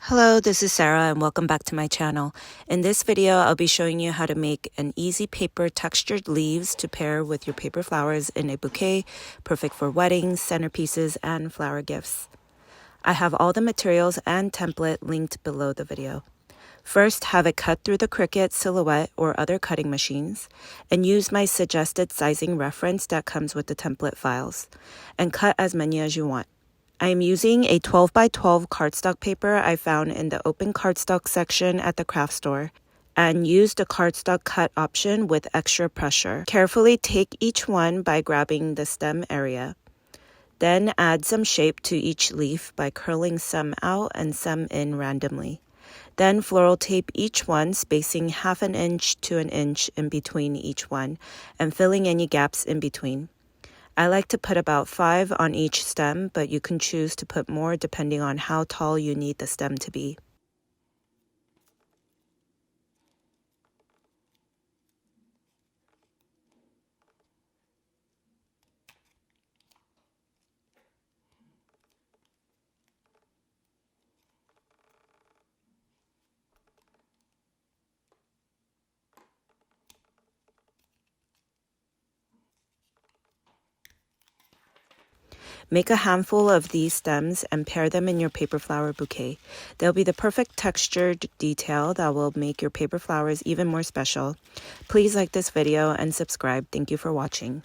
Hello, this is Sarah and welcome back to my channel. In this video, I'll be showing you how to make an easy paper textured leaves to pair with your paper flowers in a bouquet, perfect for weddings, centerpieces, and flower gifts. I have all the materials and template linked below the video. First, have it cut through the Cricut, Silhouette, or other cutting machines, and use my suggested sizing reference that comes with the template files, and cut as many as you want. I am using a 12 by 12 cardstock paper I found in the open cardstock section at the craft store, and use the cardstock cut option with extra pressure. Carefully take each one by grabbing the stem area. Then add some shape to each leaf by curling some out and some in randomly. Then floral tape each one, spacing ½ inch to 1 inch in between each one, and filling any gaps in between. I like to put about 5 on each stem, but you can choose to put more depending on how tall you need the stem to be. Make a handful of these stems and pair them in your paper flower bouquet. They'll be the perfect textured detail that will make your paper flowers even more special. Please like this video and subscribe. Thank you for watching.